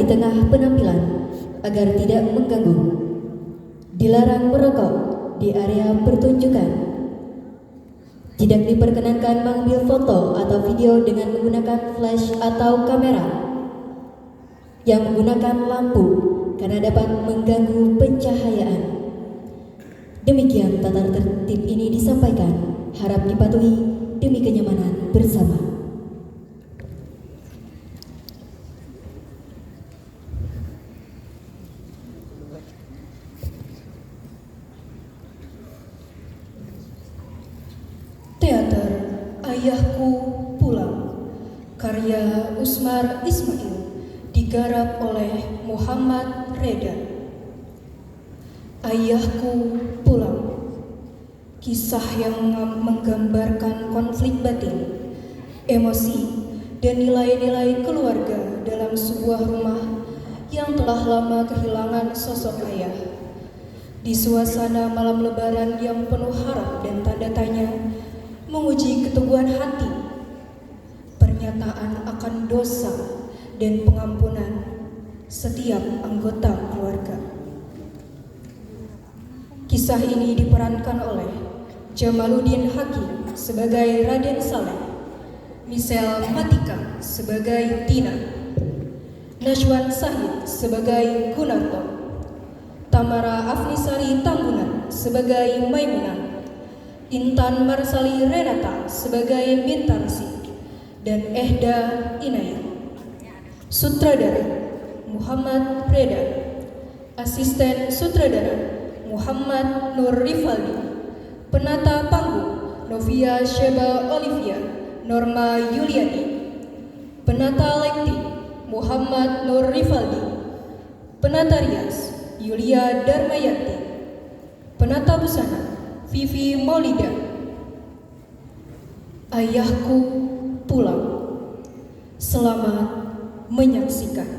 tengah penampilan agar tidak mengganggu. Dilarang merokok di area pertunjukan. Tidak diperkenankan mengambil foto atau video dengan menggunakan flash atau kamera yang menggunakan lampu karena dapat mengganggu pencahayaan. Demikian tata tertib ini disampaikan, harap dipatuhi demi kenyamanan bersama. Teater Ayahku Pulang, karya Usmar Ismail, digarap oleh Muhammad Reda. Ayahku Pulang, kisah yang menggambarkan konflik batin, emosi, dan nilai-nilai keluarga dalam sebuah rumah yang telah lama kehilangan sosok ayah. Di suasana malam lebaran yang penuh harap dan tanda tanya, menguji keteguhan hati, pernyataan akan dosa dan pengampunan setiap anggota keluarga. Kisah ini diperankan oleh Jamaluddin Hakim sebagai Raden Saleh, Michelle Matika sebagai Tina, Najwan Sahid sebagai Gunarto, Tamara Afnisari Tambunan sebagai Maimunah, Intan Marsali Renata sebagai Bintarsi, dan Ehda Inayat. Sutradara Muhammad Reda, asisten sutradara Muhammad Nur Rifaldi, penata panggung Novia Sheba Olivia Norma Yuliani, penata lighting Muhammad Nur Rifaldi, penata rias Yulia Darmayanti, penata busana Vivi Maulida. Ayahku Pulang. Selamat menyaksikan.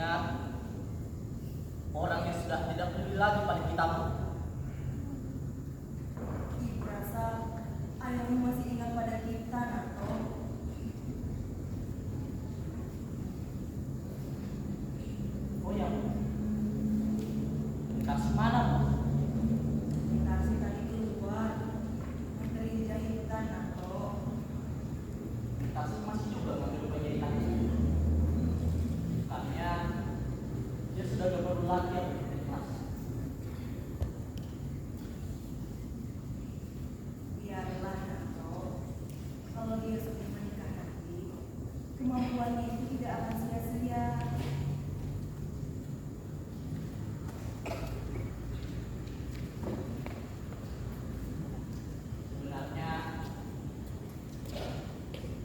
ingat orang yang sudah tidak peduli lagi pada kita, Bu. Merasa ayahmu masih ingat pada kita, Nato. Oh ya, kasih mana, Bu? Kasih tadi keluar menteri jahitan, Nato. Kasih masih juga mengambil penjahitan. Bukannya dia sudah gak perlu lagi yang ikhlas. Biarlah, Nato. Kalau dia sudah menikah nanti, kemampuannya itu tidak akan sia-sia. Sebenarnya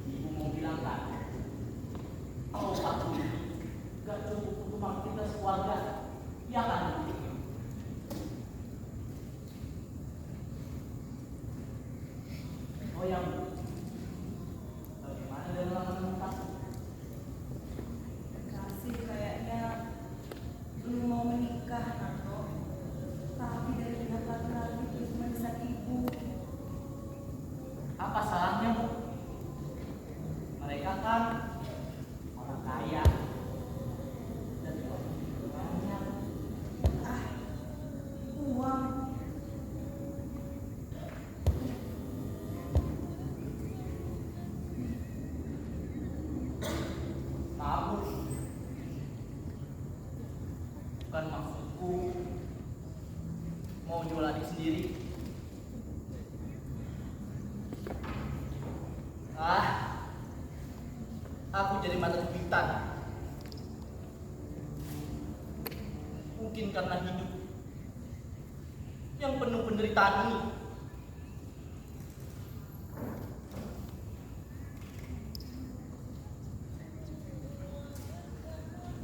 ibu mau bilang kan, kalau aku gak cukup untuk kita sekeluarga, ya kan? Oh yang bagaimana dengan larangan kasih? Kasih kayaknya belum mau menikah, Nato. Tapi dari pihak laki-laki terus mendesak ibu. Apa salahnya, Bu? Mereka kan orang kaya dan uangnya juga banyak. Ah, uang. Tahu, bukan maksudku mau jual adik sendiri. Aku jadi mata kepitan. Mungkin karena hidup yang penuh penderitaan ini.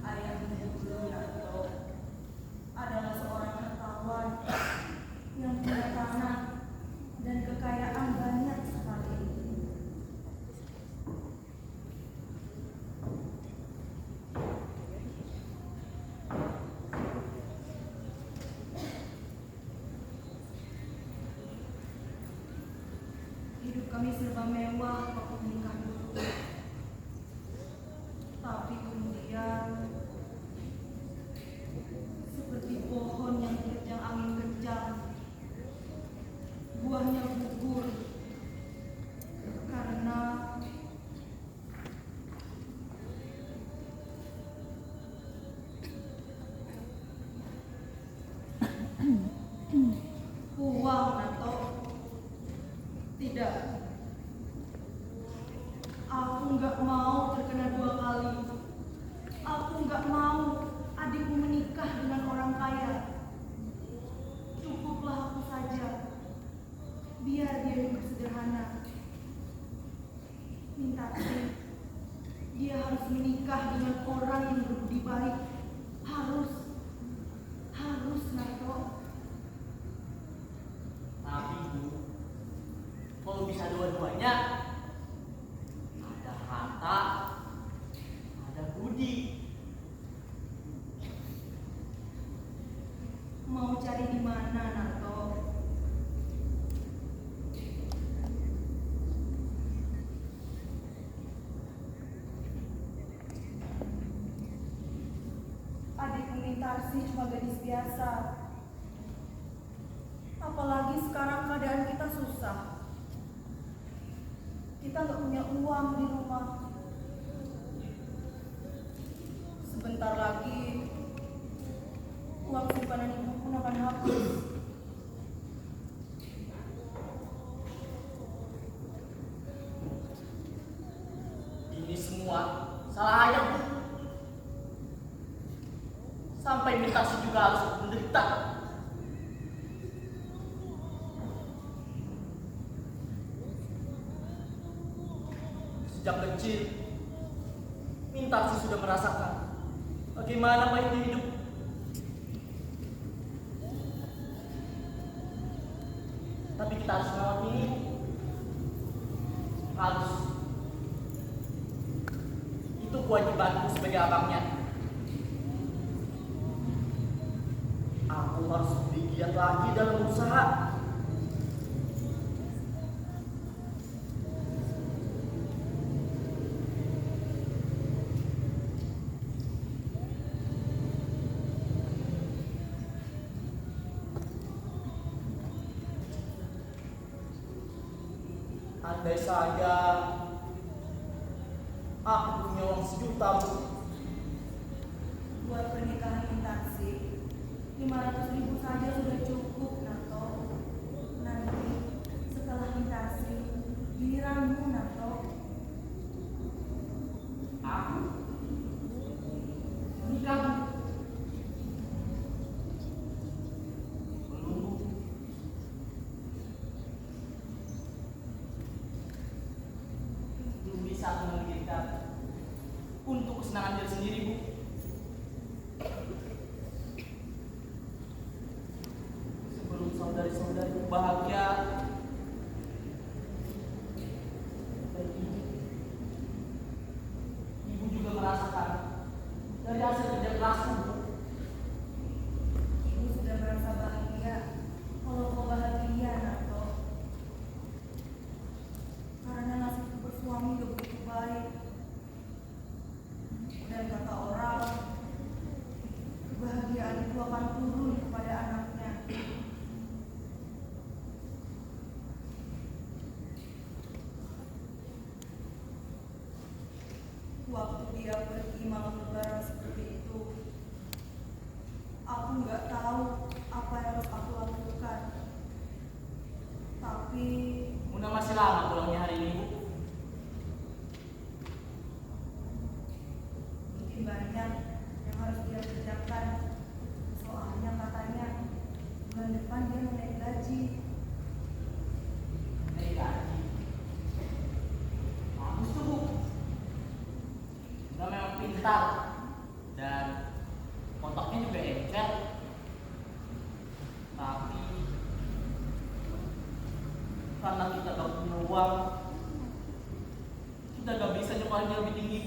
Ayahmu dulu, Nato, adalah seorang hartawan yang punya tanah dan kekayaan banyak sekali. Hidup kami serba mewah waktu menikah dulu. Tapi kemudian seperti pohon yang diterjang angin kencang, buahnya gugur karena uang, Nato. Tidak, aku nggak mau terkena 2 kali. Aku nggak mau adikku menikah dengan orang kaya. Cukuplah aku saja. Biar dia hidup sederhana. Minta sih, dia harus menikah dengan orang yang berbudi baik. Harus, Nato. Tapi Bu, kalau bisa dua-duanya, ada harta, ada budi. Mau cari di mana, Nato? Adikku Mintarsih cuma gadis biasa. Apalagi sekarang keadaan kita susah. Kita nggak punya uang di rumah. Sebentar lagi uang simpanan ibu pun akan habis. Ini semua salah ayah, Bu. Sampai Mintarsih juga harus menderita. Sejak kecil, Mintarsih sudah merasakan bagaimana pahitnya hidup. Tapi kita harus merawat ini. Harus. Itu kewajibanku sebagai abangnya. Aku harus lebih giat lagi dalam usaha. Andai saja aku punya uang 1 juta, Bu. Buat pernikahan Mintasi, 500.000 saja sudah cukup, Nato. Nanti setelah Mintasi, giliranmu, Nato. Aku nikah, Bu. Belum, Bu. Belum bisa aku memikirkan untuk kesenangan diri sendiri, Bu. Sebelum saudari-saudariku bahagia, dan ibu juga merasakan dari hasil kerja kerasku, Bu. Ibu sudah merasa bahagia. Kalau kau bahagia, Nato. Karena nasibku bersuami gak begitu baik. Dan kata orang, kebahagiaan itu akan turun kepada anaknya. Waktu dia pergi malam lebaran seperti itu, aku nggak tahu apa yang harus aku lakukan. Tapi Muna masih lama pulangnya hari ini, Bu. mungkin banyak yang harus dia kerjakan. Soalnya katanya bulan depan dia mau naik gaji. Naik gaji. Bagus tuh, Bu. Udah memang pintar dan otaknya juga encer. Tapi karena kita gak punya uang, kita gak bisa nyekolahnya lebih tinggi.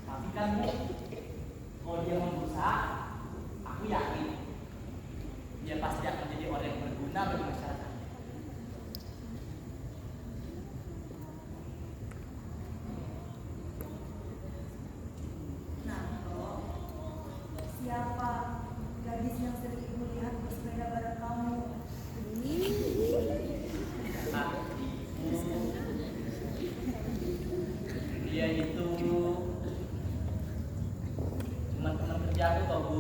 Tapi kan, Bu, kalau dia mau berusaha, aku yakin dia pasti akan jadi orang yang berguna bagi masyarakat. Nato, siapa gadis yang sering ibu lihat bersepeda bareng kamu? Dia itu cuma teman kerja aku kok, Bu.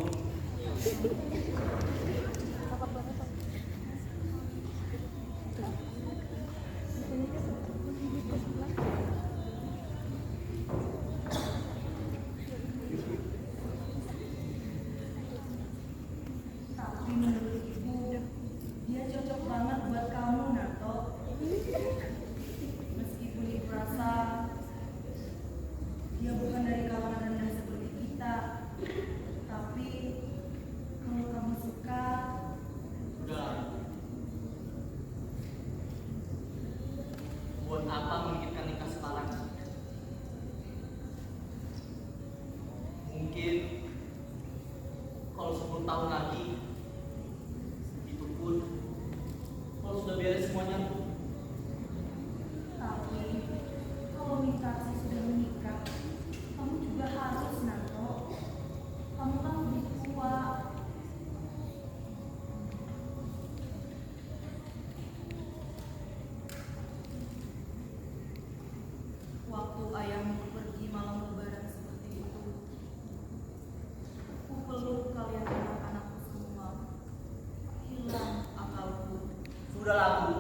Tapi menurut ibu, dia cocok banget buat kamu, Nato. Meskipun ibu rasa dia bukan dari kalangan rendah seperti kita, tapi kalau kamu suka, Udah. Buat apa memikirkan nikah sekarang? Mungkin kalau 10 tahun lagi, itu pun kalau sudah beres semuanya, Bu. tapi kalau Mintasi sudah menikah, kamu juga harus, Nato. Kamu kan lebih tua. Waktu ayahmu pergi malam lebaran seperti itu, aku peluk kalian anak-anakku semua. Hilang akalku. Sudah laku.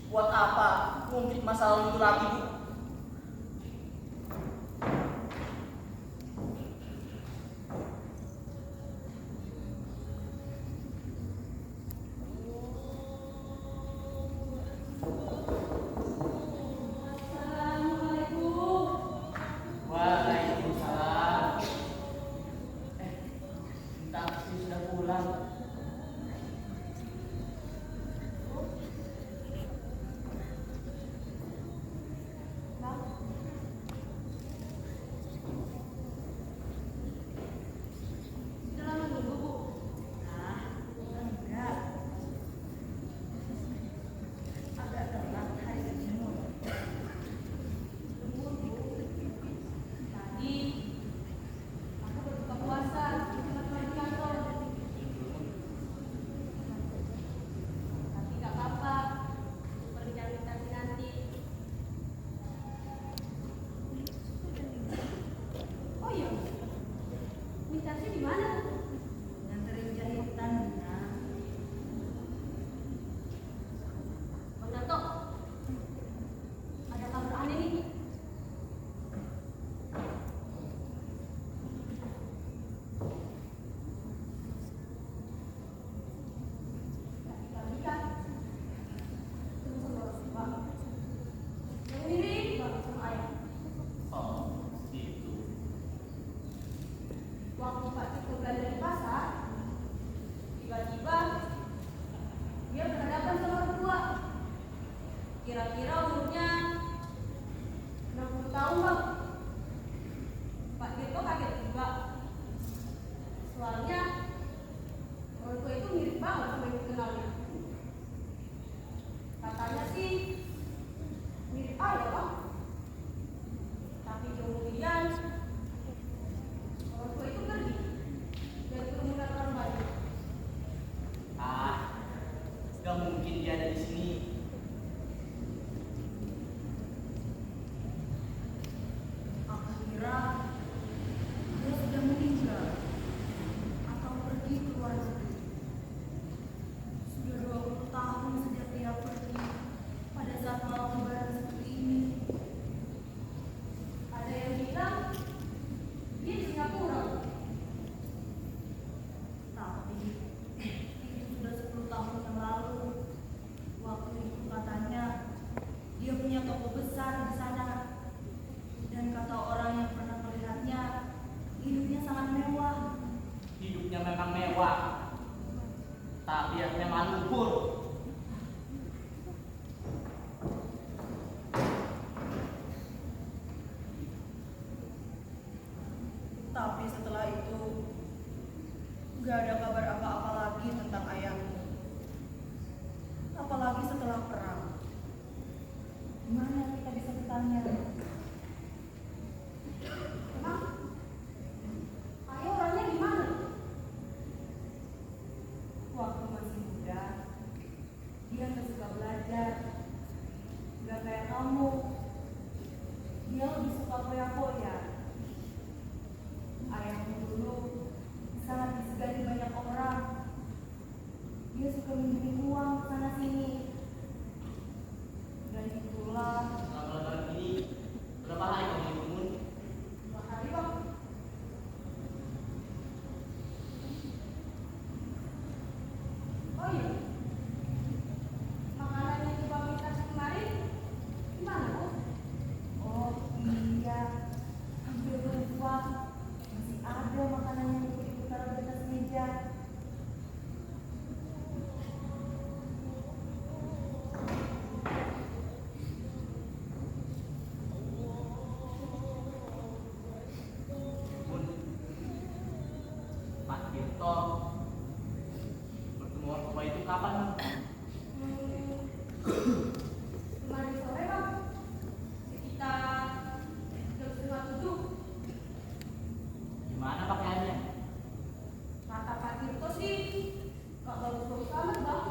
Buat apa ngungkit masa lalu itu lagi, Bu? Waalaikumsalam. Taksi sudah pulang. ingin dia ada di sini. Aku kira dia sudah meninggal atau pergi ke luar negeri. Sudah 20 tahun sejak dia pergi pada saat malam lebaran seperti ini. Ada yang bilang dia di Singapura. Tapi itu sudah 10 tahun yang lalu. Waktu itu katanya dia punya toko besar di sana. Dan kata orang yang pernah melihatnya, hidupnya sangat mewah. Hidupnya memang mewah, tapi dia memang lumpur. Tapi setelah itu, gak ada kabar apa-apa lagi tentang ayahmu. Apalagi setelah perang. Gimana kita bisa bertanya? Emang, ayah orangnya gimana? Waktu masih muda, dia gak suka belajar. Gak kayak kamu. Dia lebih suka foya-foya. Ayahmu dulu sangat disegani banyak orang. Dia suka minjemin uang sana sini. Dan itulah Selama lebaran ini, berapa hari kamu bangun? 2 hari, Bang. Oh iya, makanan yang coba minta kemarin gimana, Bu? Oh iya, hampir lupa. Masih ada makanan yang ibu taruh di atas meja. Bun, Pak Tirto bertemu orang tua itu kapan? Kemarin sore, Bang, sekitar jam 6:30. Gimana pakaiannya? Kata Pak Tirto sih gak bagus-bagus amat, Bang.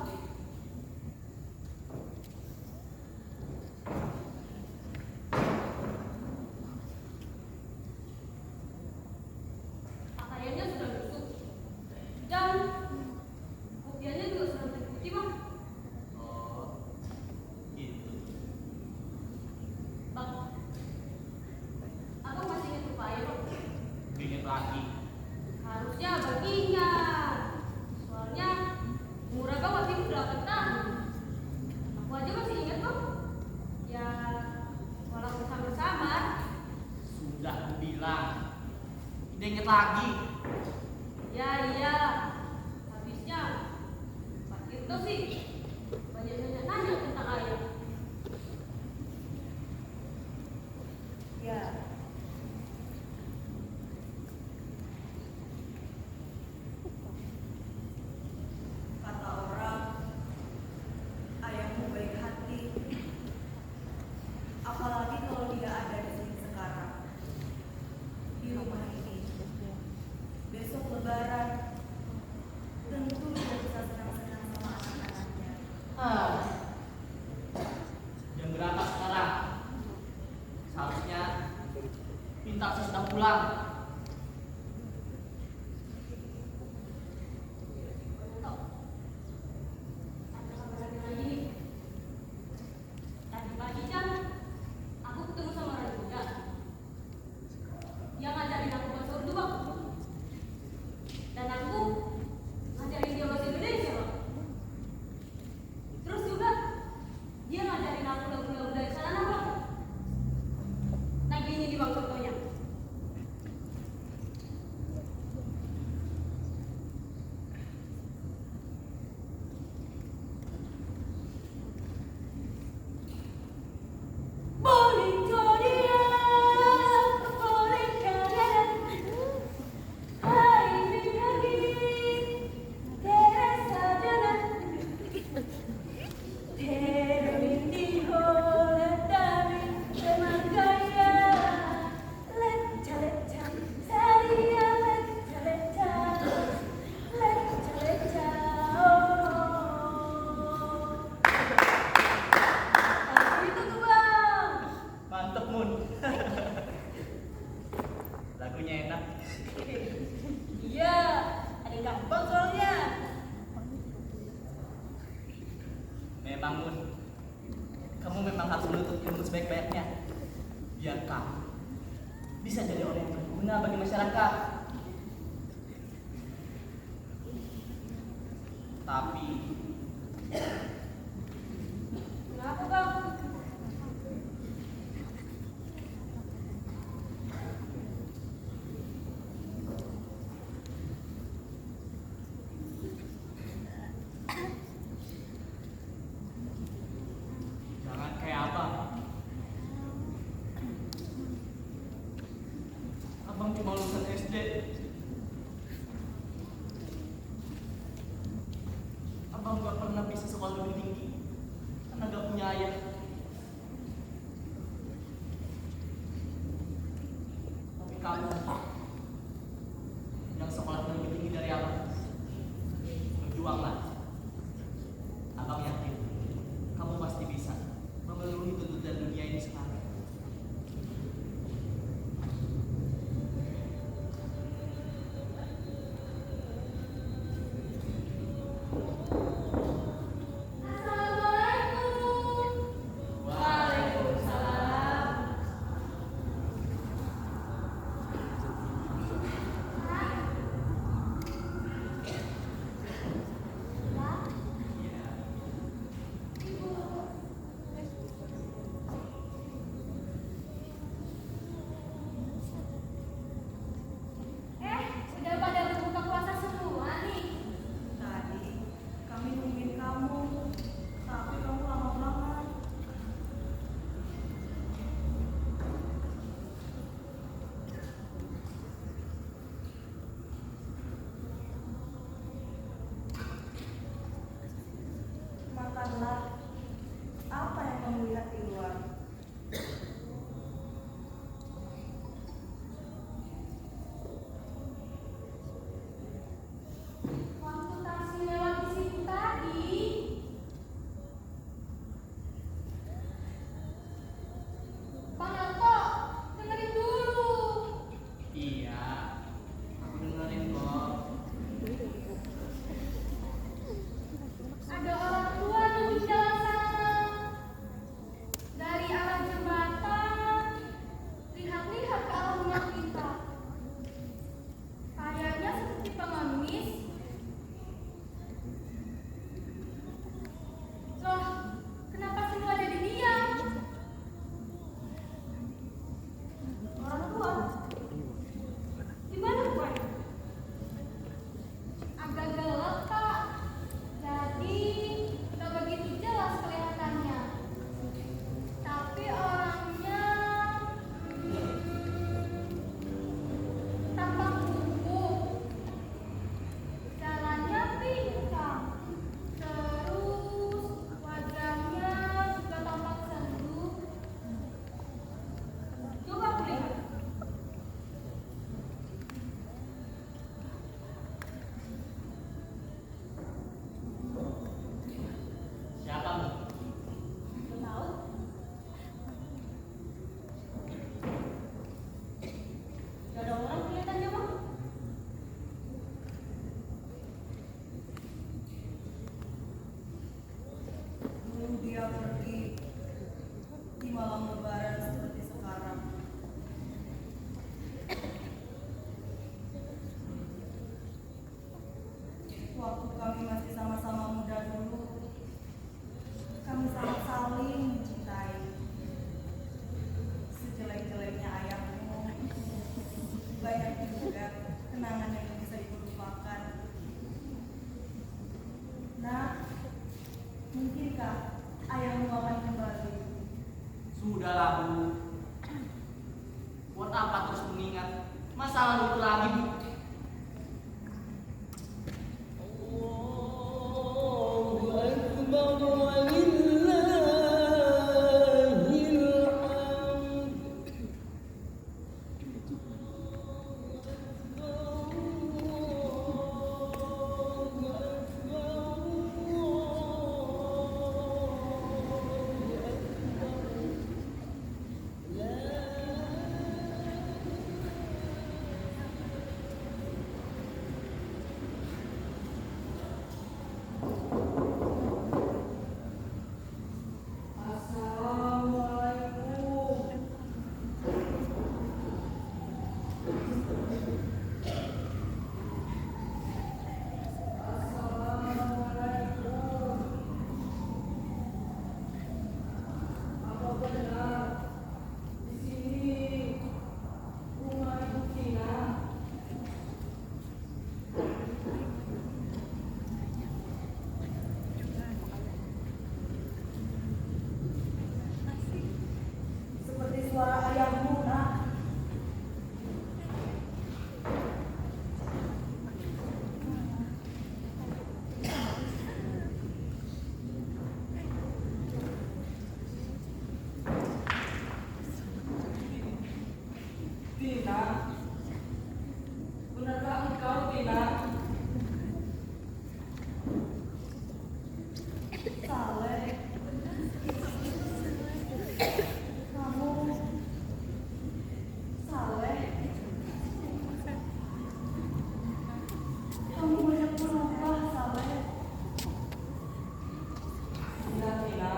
Pakaiannya sudah busuk dan kopiannya juga sudah terputih, Bang. Oh, gitu. Bang, abang masih ingat lupa ya, Bang? Ingat lagi. Harusnya abang ingat. Soalnya umur abang masih 8 tahun. Aku aja masih ingat, Bang. Ya, walaupun samar-samar. Sudah aku bilang. Tidak ingat lagi. Ya, iya. Habisnya Pak Tirto sih banyak nanya tentang ayah. Ya. Kata orang, ayahmu baik hati. Apalagi kalau dia ada di sini sekarang. Di rumah ini. Besok lebaran. Tentu dia bisa senang-senang sama anak-anaknya. Jam berapa sekarang? Seharusnya pintar sudah pulang. Ada kabar lagi nih. Tadi pagi kan aku ketemu sama orang muda. Dia ngajarin aku bahasa Urdu, Bang. Dan aku ngajarin dia bahasa Indonesia, Bang. Terus juga dia ngajarin aku lagu-lagu dari sana, Bang. Nah gini nih, Bang, contohnya. Memang Mun, kamu memang harus menuntut ilmu sebaik-baiknya biar kamu bisa jadi orang yang berguna bagi masyarakat. Tapi Kenapa, Bang? jangan kayak abang. Abang cuma lulusan SD. Abang gak pernah bisa sekolah lebih tinggi karena gak punya ayah. Tapi kamu yang sekolah lebih tinggi dari abang, berjuanglah. Abang yakin kamu pasti bisa memenuhi tuntutan dunia ini sekarang. Assalamualaikum. Waalaikumsalam. Udah pada berbuka puasa semua nih. Tadi kami nungguin kamu, tapi kamu lama banget. Makanlah apa yang kamu lihat di luar. Waktu taksi lewat di situ tadi. Bang Anto, dengerin dulu. Iya, aku dengerin kok. Ada orang tua nunjuk jalan sana. Dari arah jembatan, lihat-lihat ke arah rumah kita. Kayaknya seperti pengemis. Loh, kenapa semua jadi diam? Orang tua, gimana rupanya? Agak gelap, Kak. Jadi, nggak begitu jelas kelihatannya. Tapi orangnya tampak kuku. Jalannya pincang. Terus wajahnya juga tampak sendu. Coba aku lihat. Siapa Mun? Belum tahu. Gak ada orang kelihatannya, Bang. Dulu dia pergi di malam lebaran seperti sekarang. Waktu kami masih sama-sama muda dulu, kami sangat saling mencintai. Sejelek-jeleknya ayahmu, banyak juga kenangan yang bisa dilupakan. Nah, mungkinkah ayahmu akan kembali? Sudahlah Bu. Buat apa terus mengingat masa lalu itu lagi Bu? Kamu Saleh. Kamu banyak berubah, Saleh. Tina,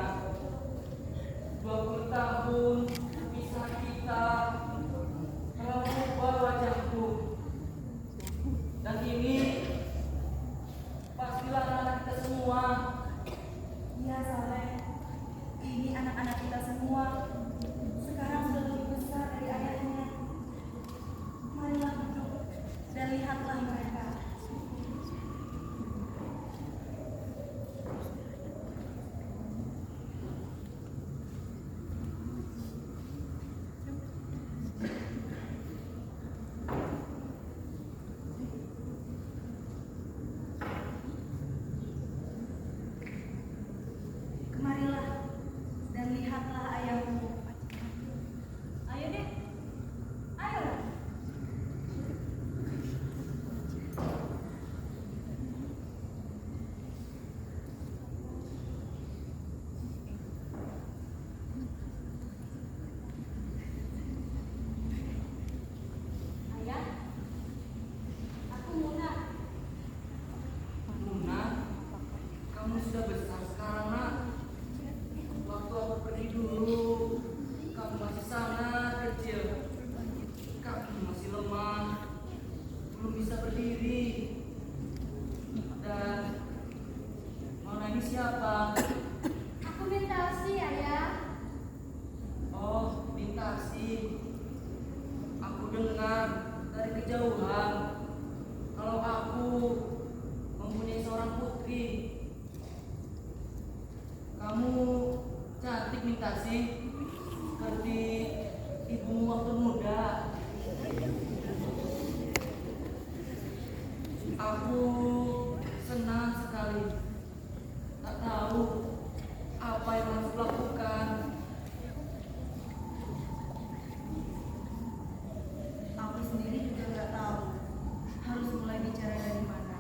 20 tahun pisah kita telah mengubah wajahku. Dan ini pastilah anak kita semua. Iya, Saleh. Ini anak-anak kita semua. Sekarang sudah lebih besar dari ayahnya. Marilah duduk dan lihatlah mereka. Kemarilah dan lihatlah ayahmu. Ayo deh. Ayo. Ayah. Aku Muna. Luna, kamu sudah besar sekarang, nak. Waktu aku pergi dulu, kamu masih sangat kecil. Kamu masih lemah, belum bisa berdiri. Dan Mona ini siapa? Aku Mintasi, Ayah. Oh, Bintasi. Aku dengar dari kejauhan kalau aku mempunyai seorang putri. Kamu cantik, Bintasi, seperti ibumu waktu muda. Aku senang sekali. Tak tahu apa yang harus kulakukan. Aku sendiri juga nggak tahu harus mulai bicara dari mana.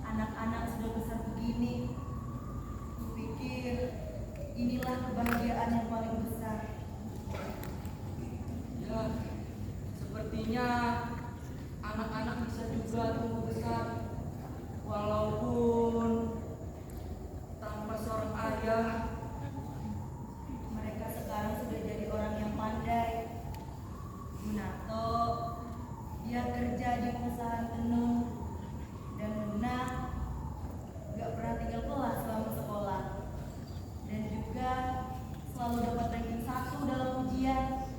Anak-anak sudah besar begini. Kupikir inilah kebahagiaan yang paling besar. Ya, sepertinya anak-anak bisa juga tumbuh besar walaupun tanpa seorang ayah. Mereka sekarang sudah jadi orang yang pandai. Munato, dia kerja di perusahaan tenun. Dan Luna gak pernah tinggal kelas selama sekolah. Dan juga selalu dapat ranking 1 dalam ujian.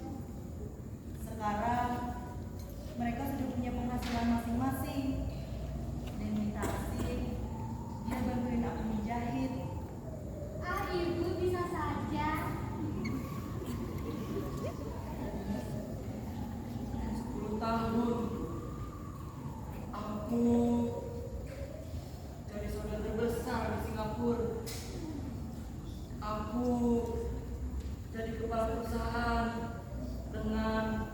Sekarang mereka sudah punya penghasilan masing-masing. Dan Mitasi, dia bantuin aku menjahit. Ah, Ibu bisa saja. 10 tahun aku jadi saudara terbesar di Singapura. Aku jadi kepala perusahaan dengan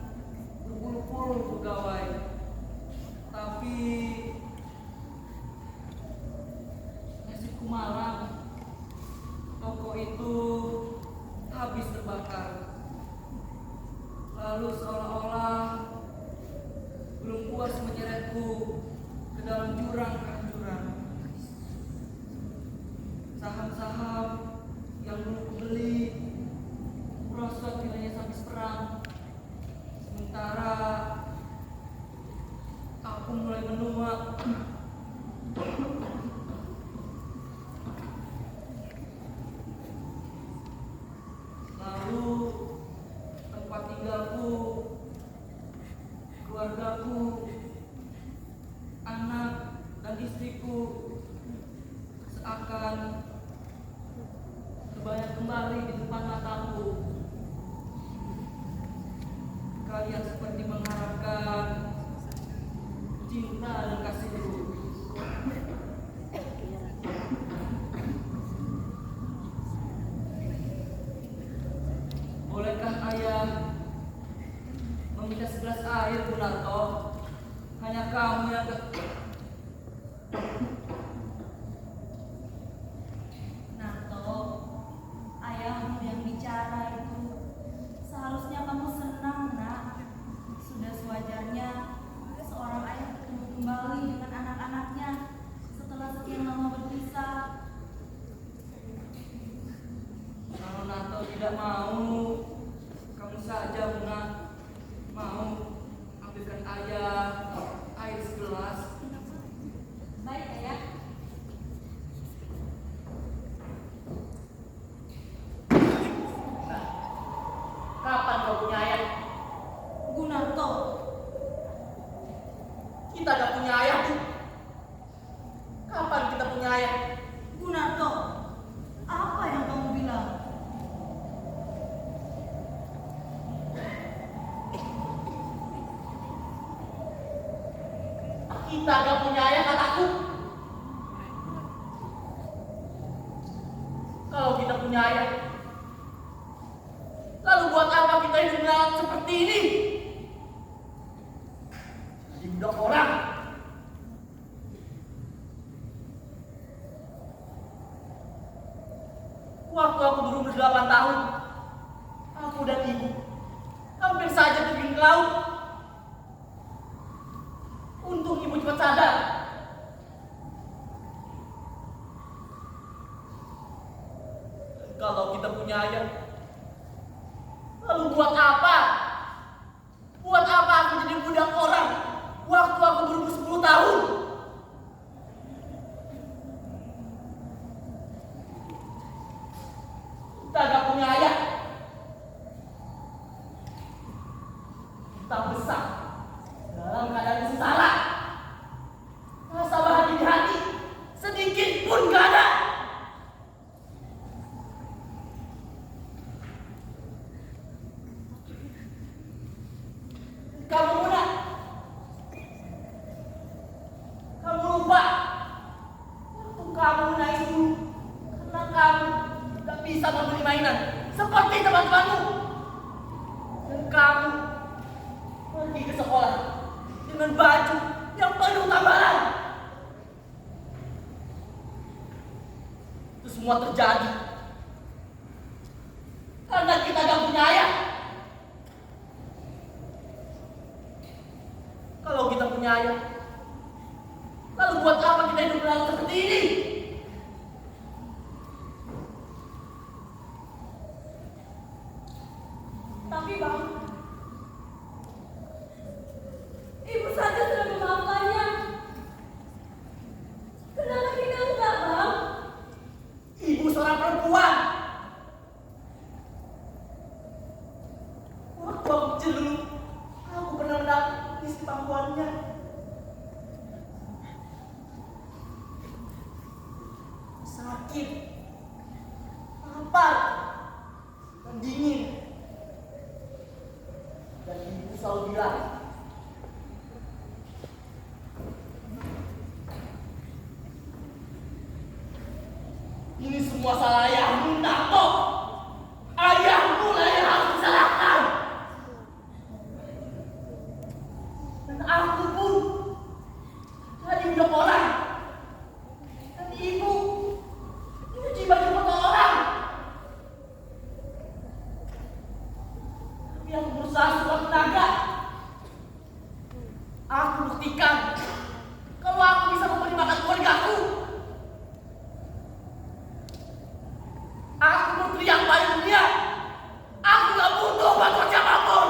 berpuluh-puluh pegawai. Tapi nasibku malang. Toko itu habis terbakar. Lalu seolah-olah belum puas menyeretku ke dalam jurang kehancuran. Saham-saham yang dulu kubeli merosot nilainya habis perang. Sementara aku mulai menua. Lalu tempat tinggalku, keluargaku, anak dan istriku seakan tidak mau, kamu saja Muna. Mau ambilkan ayah air segelas. Baik, Ayah. Nah, kapan kau punya ayah? Gunarto, Kita gak punya ayah, Bu. Kapan kita punya ayah? Gunarto, apa yang kamu bilang? Kita gak punya ayah, kataku. Kalau kita punya ayah, lalu buat apa kita hidup melarat seperti ini? Jadi budak orang. Waktu aku berumur 8 tahun, aku dan ibu hampir saja terjun ke laut. Untung ibu cepat sadar. Kalau kita punya ayah, lalu buat apa? Buat apa aku jadi budak orang waktu aku berumur 10 tahun? Kita gak punya ayah. Kita besar dalam keadaan sengsara. Rasa bahagia di hati sedikit pun gak ada. Kamu Muna, kamu lupa waktu kamu naik dulu karena kamu gak bisa membeli mainan seperti teman-temanmu, dan kamu pergi ke sekolah dengan baju yang penuh tambalan. Itu semua terjadi karena kita gak punya ayah. Kalau kita punya ayah, lalu buat apa kita hidup melarat seperti ini? Tapi Bang, Ibu saja sudah memaafkannya. Kenapa kita enggak, Bang? Ibu seorang perempuan. Waktu aku kecil dulu, aku pernah menangis di pangkuannya. Sakit, lapar, dan dingin. Dan ibu selalu bilang, ini semua salah ayahmu, Narto. Ayahmu lah yang harus disalahkan. Dan aku pun tadi udah orang. Dan ibu nyuci baju kotor orang. Tapi aku berusaha sekuat tenaga. Aku buktikan kalau aku bisa memberi makan keluargaku. Aku putri yang paling mulia. Aku gak butuh bantuan siapapun.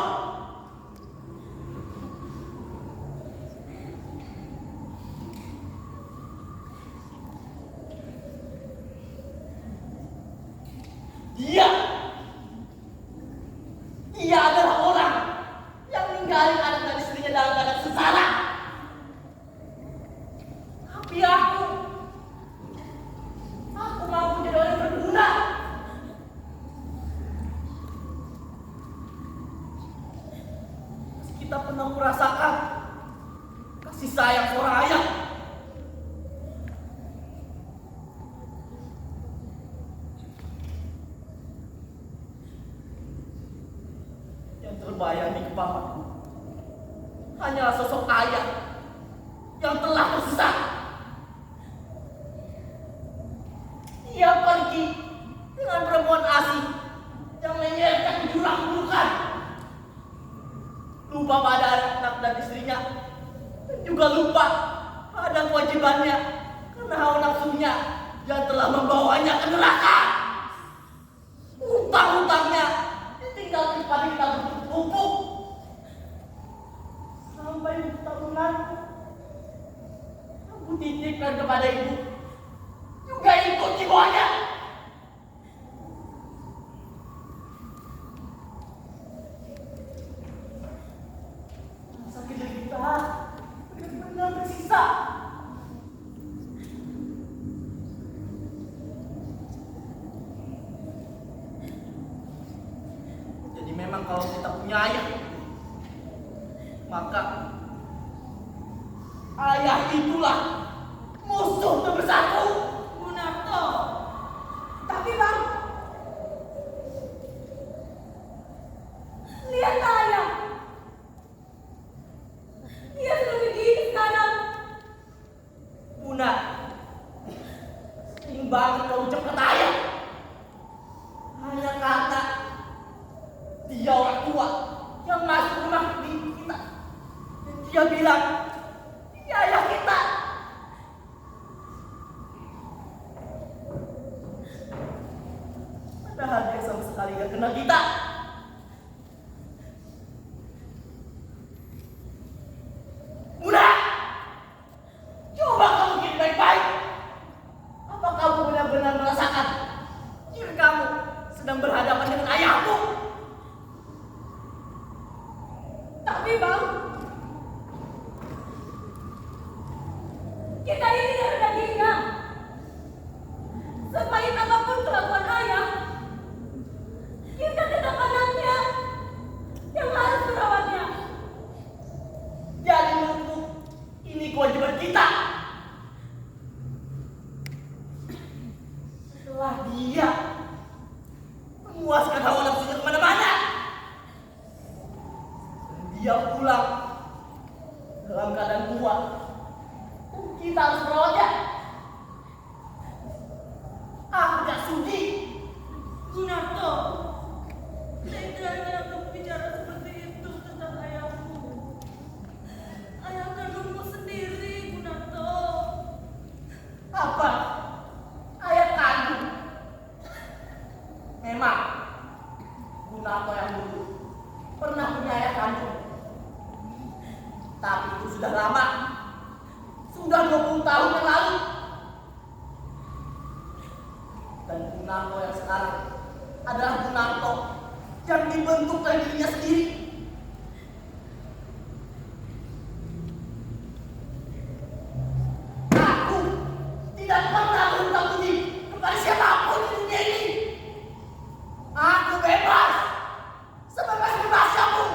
Dia adalah orang yang ninggalin anak dan istrinya dalam keadaan sengsara. Tapi aku mau menjadi orang yang berguna. Kita pernah merasakan kasih sayang seorang ayah. Yang terbayang di kepalaku hanyalah sosok ayah yang telah tersesat. Ia pergi dengan perempuan asing yang menyeret ke jurang bukan. Lupa pada anak dan istrinya, dan juga lupa pada kewajibannya karena hawa nafsunya yang telah membawanya ke neraka. Utang-utangnya kalau kita punya ayah, maka ayah itulah musuh terbesarku. Gunarto. Tapi Bang, lihatlah ayah. Dia sudah begini sekarang. Bunda, sering banget kau ucapkan ayah. Hanya karena dia orang tua yang masuk rumah kita. Dan dia bilang, dia ayah kita. Padahal dia sama sekali gak kenal kita. Bunda, coba kamu pikir baik-baik. Apa kamu benar-benar merasakan diri kamu sedang berhadapan dengan ayahmu? Tapi Bang, kita ini darah dagingnya. Sepahit apapun kelakuan ayah, kita tetap anaknya yang harus merawatnya. Jadi menurutku ini kewajiban kita. Setelah dia memuaskan hawa nafsunya kemana-mana, dan dia pulang dalam keadaan kuat, kita harus merawatnya. Aku tidak sudi. Gunarto, teganya kau bicara seperti itu tentang ayahmu. Ayah kandungmu sendiri, Gunarto. Apa? Ayah kandung. Memang Gunarto yang dulu pernah punya ayah kandung. Tapi itu sudah lama. Sudah 20 tahun yang lalu. Dan Gunarto yang sekarang adalah Gunarto yang dibentuk oleh dirinya sendiri. Aku tidak pernah berhutang budi kepada siapapun di dunia ini. Aku bebas, sebebas-bebas kamu.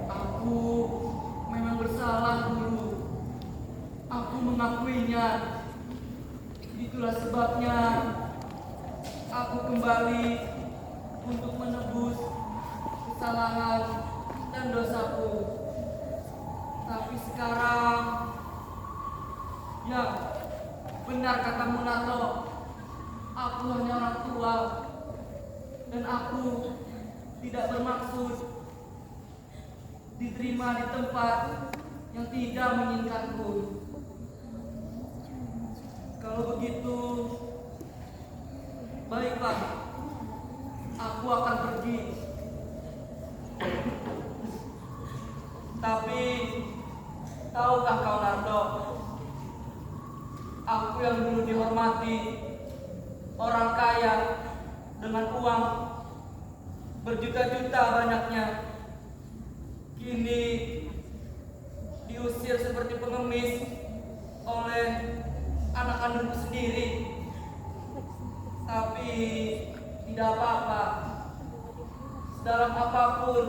Aku memang bersalah dulu. Aku mengakuinya. Itulah sebabnya aku kembali untuk menebus kesalahan dan dosaku. Tapi sekarang, ya benar kata Munato, aku hanya orang tua dan aku tidak bermaksud diterima di tempat yang tidak menginginkanku. Kalau begitu, baiklah, aku akan pergi. Tapi, tahukah kau Nardo, aku yang dulu dihormati, orang kaya dengan uang berjuta-juta banyaknya, kini diusir seperti pengemis oleh anak kandungku sendiri. Tapi tidak apa-apa. Sedalam apapun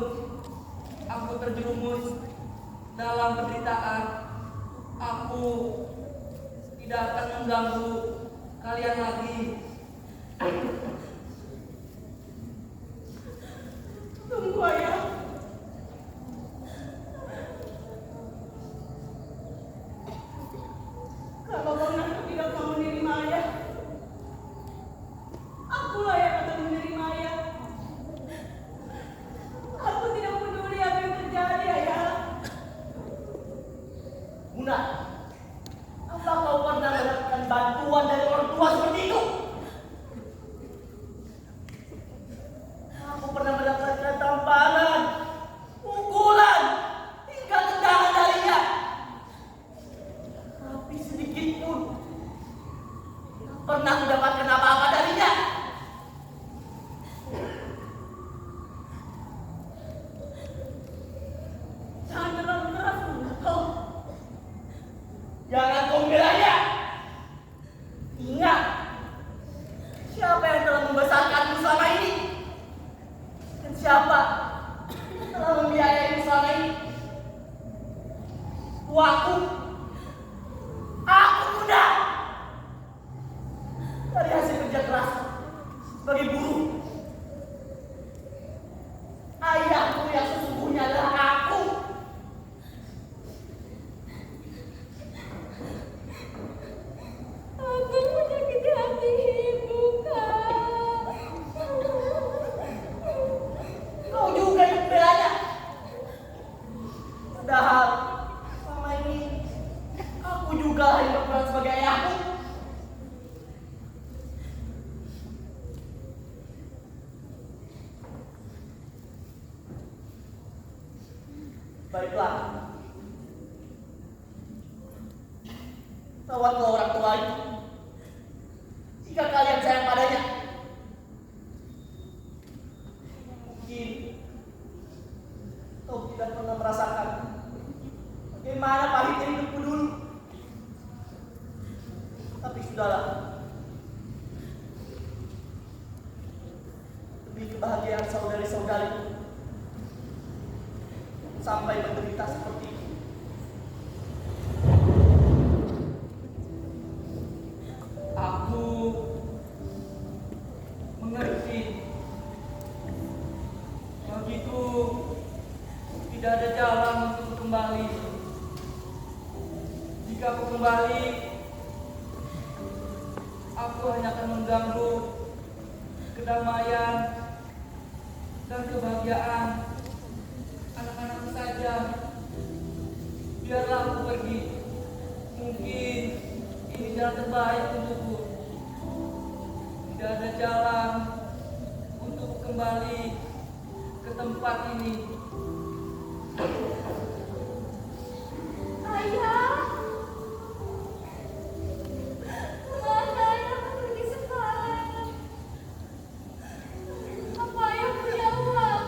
aku terjerumus dalam penderitaan, aku tidak akan mengganggu kalian lagi. Tunggu ayah. Kalau Gunarto tidak mau menerima ayah, akulah yang akan menerima ayah. Aku tidak peduli apa yang terjadi, ayah. Bunda, apa kau pernah mendapatkan bantuan dari orang tua seperti itu? Aku pernah mendapatkan tampanan, pukulan, hingga tendangan darinya. Tapi sedikit pun tak pernah mendapatkan apa-apa darinya. Jangan terlalu keras, Gunarto. Tuaku. Aku muda. Dari hasil kerja keras sebagai buruh. Ayahku yang sesungguhnya adalah aku. Aku menyakiti hati ibu, Kak. Kau juga yang membelanya. Padahal selama ini aku juga hanya berperan sebagai ayahku. Baiklah. Rawatlah orang tua itu. Jika kalian sayang padanya. Mungkin kau tidak pernah merasakan bagaimana pahitnya hidupku dulu. Tapi sudahlah. Demi kebahagiaan saudari-saudari sampai menderita seperti itu. Aku mengerti. Bagiku tidak ada jalan untuk kembali. Jika aku kembali, aku hanya akan mengganggu kedamaian dan kebahagiaan anak-anakku saja. Biarlah aku pergi. Mungkin ini jalan terbaik untukku. Tidak ada jalan untuk kembali ke tempat ini. Ayah. Kemana ayah pergi sekarang? Apa ayah punya uang?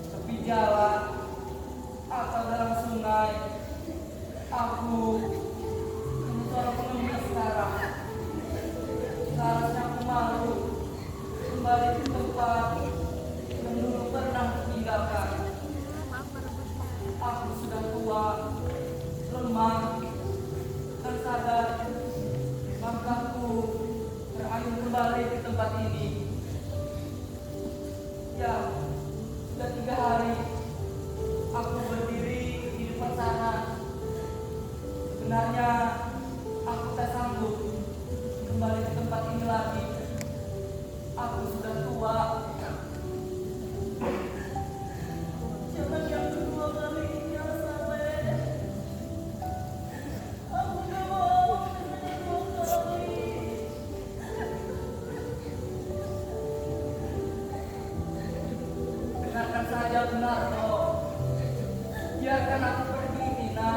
Tepi jalan atau dalam sungai, aku seorang pengemis sekarang. Seharusnya aku malu kembali ke tempat yang dulu pernah kutinggalkan. Aku sudah tua, lemah, dan sadar langkahku berayun kembali ke tempat ini. Ya, sudah 3 hari aku berdiri di depan sana. Sebenarnya aku tak sanggup kembali ke tempat ini lagi. Aku sudah tua. Jangan yang kedua kalinya sampai. Aku gak mau yang kedua kali. Dengarkan saja Bunarto. Biarkan aku pergi, Nina.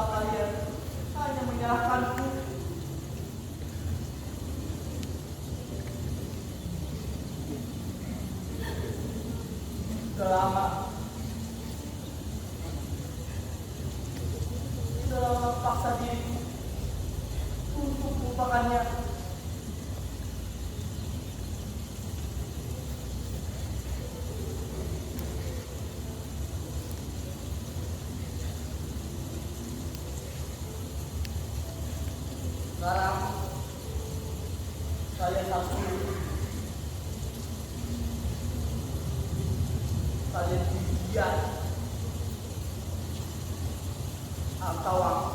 Kenapa kalian hanya menyalahkanku? Sudah lama paksa diriku untuk melupakannya. Sekarang kalian harus memilih. Kalian biar atau aku.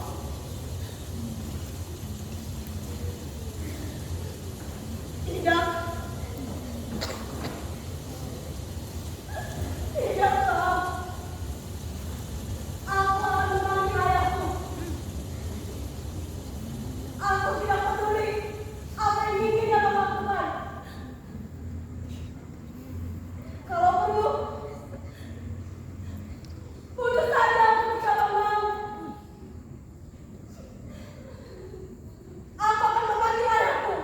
Tidak. Tidak, Bang. Aku akan menemani ayahku. Aku tidak peduli apa yang ingin dia lakukan. Kalau perlu, bunuh saja aku kalau mau. Aku akan menemani ayahku.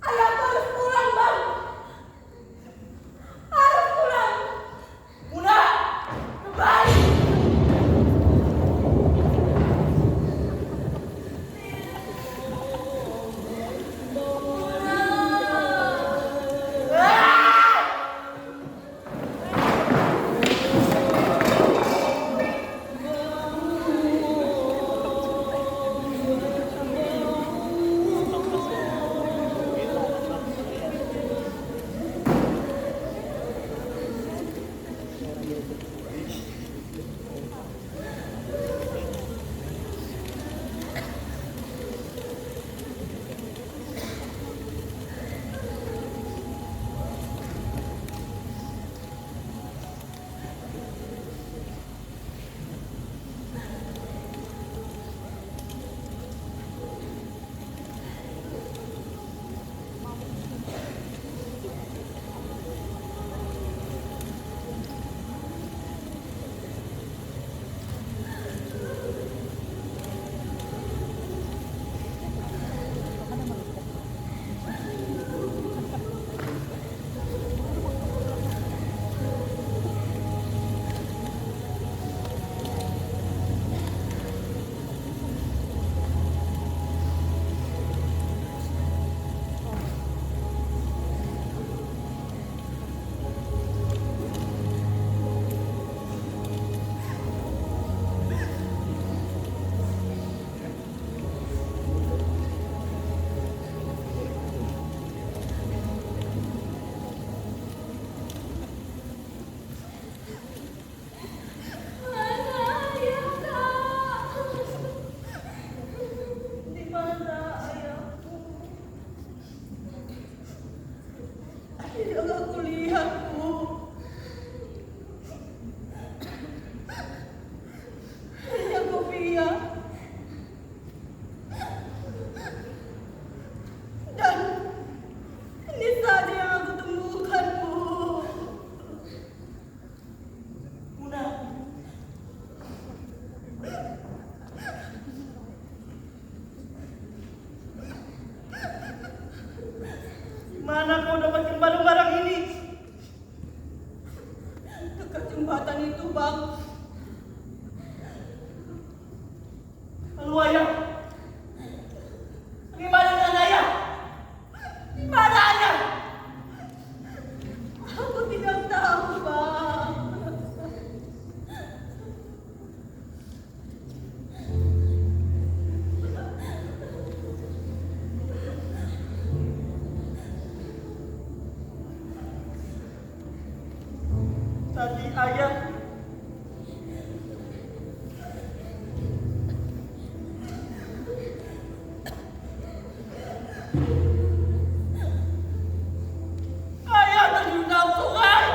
Ayahku harus pulang, Bang. Harus pulang. Muna, kembali. Mana kau dapatkan barang-barang ini? Dekat jembatan itu, Bang. Lalu ayah? Bagaimana dengan ayah? Di mana ayah? Aku tidak tahu, Bang. Tadi ayah terjun dalam sungai.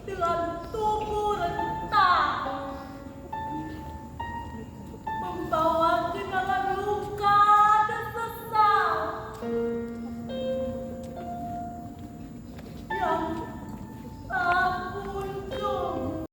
dengan tubuh